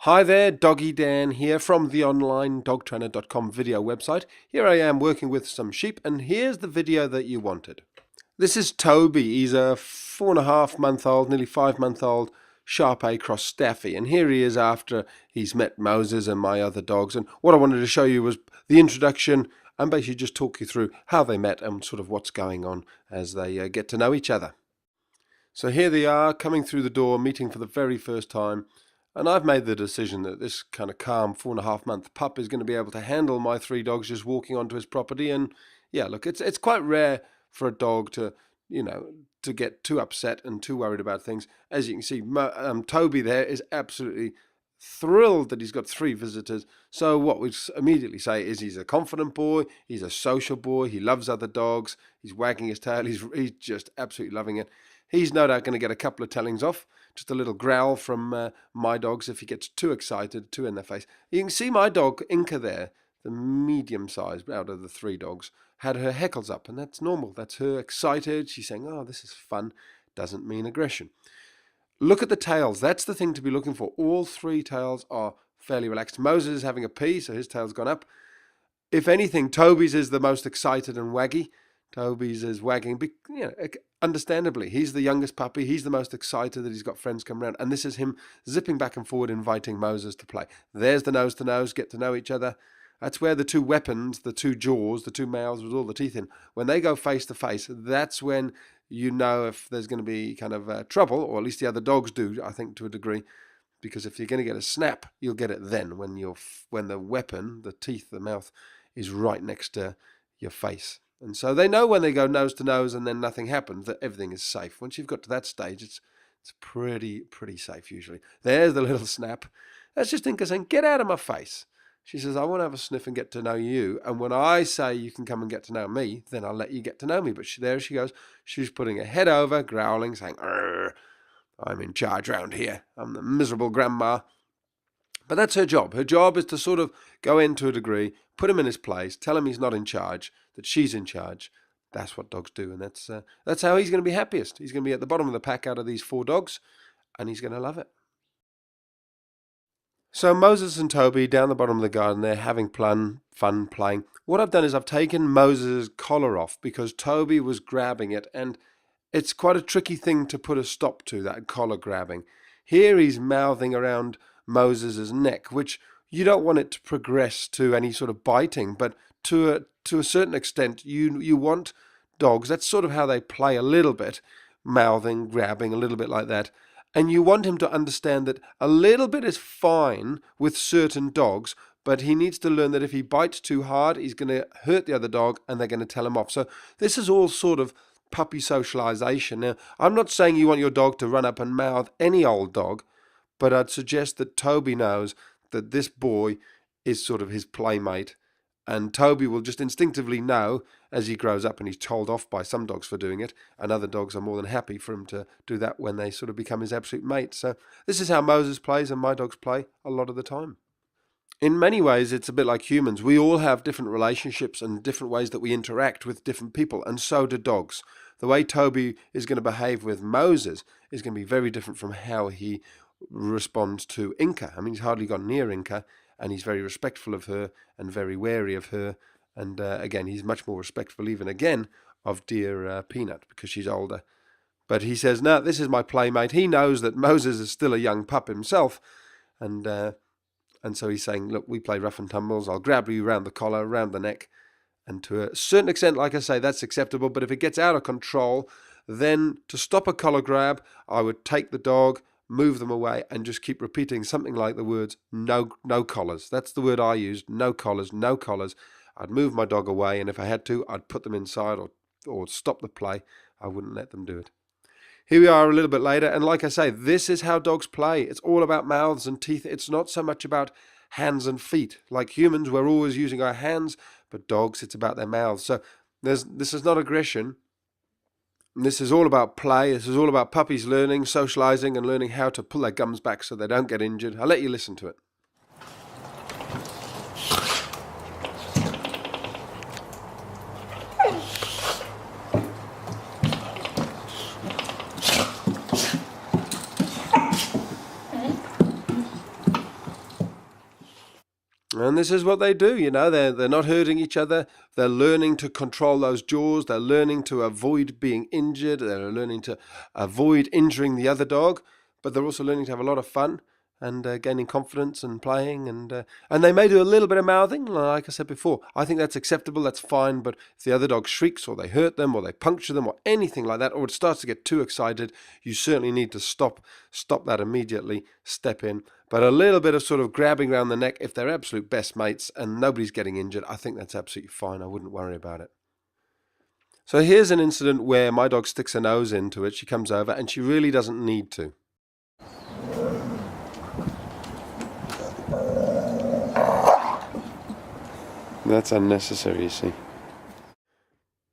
Hi there, Doggy Dan here from the online dogtrainer.com video website. Here I am working with some sheep, and here's the video that you wanted. This is Toby. He's a 4.5-month-old, nearly 5-month-old Shar Pei cross Staffy, and here he is after he's met Moses and my other dogs. And what I wanted to show you was the introduction and basically just talk you through how they met and sort of what's going on as they get to know each other. So here they are coming through the door, meeting for the very first time. And I've made the decision that this kind of calm 4.5-month pup is going to be able to handle my 3 dogs just walking onto his property. And yeah, look, it's quite rare for a dog to, to get too upset and too worried about things. As you can see, Toby there is absolutely thrilled that he's got 3 visitors. So what we immediately say is he's a confident boy, he's a social boy, he loves other dogs, he's wagging his tail, he's just absolutely loving it. He's no doubt going to get a couple of tellings off, just a little growl from my dogs if he gets too excited, too in their face. You can see my dog, Inca there, the medium size out of the 3 dogs, had her heckles up, and that's normal. That's her excited. She's saying, oh, this is fun. Doesn't mean aggression. Look at the tails. That's the thing to be looking for. All 3 tails are fairly relaxed. Moses is having a pee, so his tail's gone up. If anything, Toby's is the most excited and waggy. Toby's is wagging, understandably. He's the youngest puppy. He's the most excited that he's got friends come around. And this is him zipping back and forward, inviting Moses to play. There's the nose to nose, get to know each other. That's where the 2 weapons, the 2 jaws, the 2 mouths with all the teeth in, when they go face to face, that's when you know if there's going to be kind of trouble, or at least the other dogs do, I think, to a degree. Because if you're going to get a snap, you'll get it then, when the weapon, the teeth, the mouth, is right next to your face. And so they know when they go nose to nose and then nothing happens, that everything is safe. Once you've got to that stage, it's pretty safe usually. There's the little snap. That's just Inca saying, get out of my face. She says, I want to have a sniff and get to know you. And when I say you can come and get to know me, then I'll let you get to know me. But there she goes. She's putting her head over, growling, saying, I'm in charge round here. I'm the miserable grandma. But that's her job. Her job is to sort of go in to a degree, put him in his place, tell him he's not in charge, that she's in charge. That's what dogs do, and that's how he's going to be happiest. He's going to be at the bottom of the pack out of these 4 dogs, and he's going to love it. So Moses and Toby down the bottom of the garden, they're having fun playing. What I've done is I've taken Moses' collar off because Toby was grabbing it, and it's quite a tricky thing to put a stop to, that collar grabbing. Here he's mouthing around Moses' neck, which you don't want it to progress to any sort of biting, but to a certain extent you want dogs, that's sort of how they play a little bit, mouthing, grabbing, a little bit like that. And you want him to understand that a little bit is fine with certain dogs, but he needs to learn that if he bites too hard, he's going to hurt the other dog and they're going to tell him off. So this is all sort of puppy socialization. Now, I'm not saying you want your dog to run up and mouth any old dog, but I'd suggest that Toby knows that this boy is sort of his playmate, and Toby will just instinctively know as he grows up, and he's told off by some dogs for doing it, and other dogs are more than happy for him to do that when they sort of become his absolute mate. So this is how Moses plays, and my dogs play a lot of the time. In many ways, it's a bit like humans. We all have different relationships and different ways that we interact with different people, and so do dogs. The way Toby is going to behave with Moses is going to be very different from how he responds to Inca. I mean, he's hardly gone near Inca, and he's very respectful of her and very wary of her. And again, he's much more respectful even again of dear Peanut because she's older. But he says, no, this is my playmate. He knows that Moses is still a young pup himself. And so he's saying, look, we play rough and tumbles. I'll grab you around the collar, around the neck. And to a certain extent, like I say, that's acceptable. But if it gets out of control, then to stop a collar grab, I would take the dog, move them away, and just keep repeating something like the words, no collars. That's the word I used, no collars, no collars. I'd move my dog away, and if I had to, I'd put them inside or stop the play. I wouldn't let them do it. Here we are a little bit later, and like I say, this is how dogs play. It's all about mouths and teeth. It's not so much about hands and feet. Like humans, we're always using our hands, but dogs, it's about their mouths. So this is not aggression. This is all about play. This is all about puppies learning, socializing, and learning how to pull their gums back so they don't get injured. I'll let you listen to it. And this is what they do, you know, they're not hurting each other. They're learning to control those jaws. They're learning to avoid being injured. They're learning to avoid injuring the other dog, but they're also learning to have a lot of fun and gaining confidence and playing. And they may do a little bit of mouthing, like I said before. I think that's acceptable, that's fine, but if the other dog shrieks or they hurt them or they puncture them or anything like that, or it starts to get too excited, you certainly need to stop that immediately, step in. But a little bit of sort of grabbing around the neck, if they're absolute best mates and nobody's getting injured, I think that's absolutely fine. I wouldn't worry about it. So here's an incident where my dog sticks her nose into it. She comes over and she really doesn't need to. That's unnecessary, you see.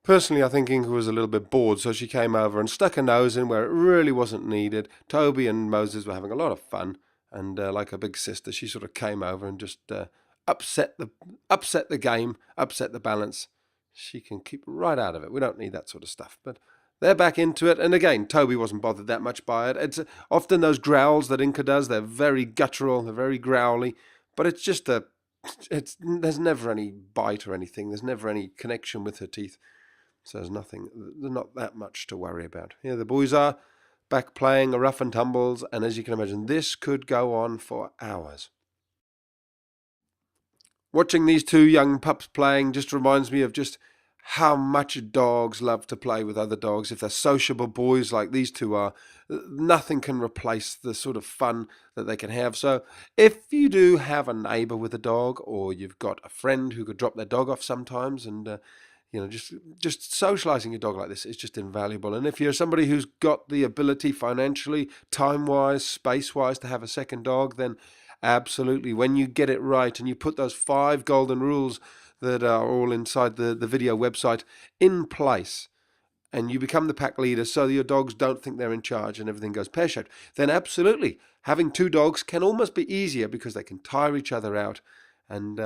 Personally, I think Inga was a little bit bored, so she came over and stuck her nose in where it really wasn't needed. Toby and Moses were having a lot of fun, and like a big sister, she sort of came over and just upset the game, upset the balance. She can keep right out of it. We don't need that sort of stuff, but they're back into it. And again, Toby wasn't bothered that much by it. It's often those growls that Inga does. They're very guttural, they're very growly, but it's just there's never any bite or anything. There's never any connection with her teeth. So there's not that much to worry about. Here the boys are back playing a rough and tumbles, and as you can imagine, this could go on for hours. Watching these two young pups playing just reminds me of just how much dogs love to play with other dogs. If they're sociable boys like these two are, nothing can replace the sort of fun that they can have. So if you do have a neighbor with a dog, or you've got a friend who could drop their dog off sometimes, and just socializing your dog like this is just invaluable. And if you're somebody who's got the ability financially, time-wise, space-wise to have a second dog, then absolutely, when you get it right and you put those 5 golden rules that are all inside the video website in place, and you become the pack leader so that your dogs don't think they're in charge and everything goes pear-shaped, then absolutely, having 2 dogs can almost be easier because they can tire each other out, and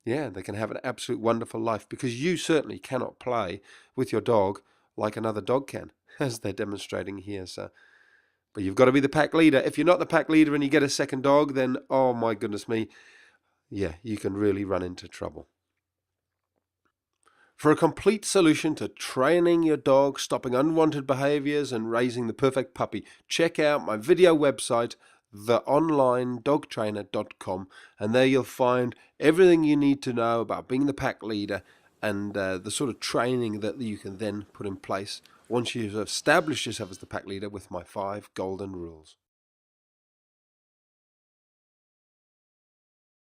they can have an absolute wonderful life, because you certainly cannot play with your dog like another dog can, as they're demonstrating here. So, but you've got to be the pack leader. If you're not the pack leader and you get a second dog, then, oh my goodness me, you can really run into trouble. For a complete solution to training your dog, stopping unwanted behaviors, and raising the perfect puppy, check out my video website, theonlinedogtrainer.com, and there you'll find everything you need to know about being the pack leader and the sort of training that you can then put in place once you've established yourself as the pack leader with my 5 golden rules.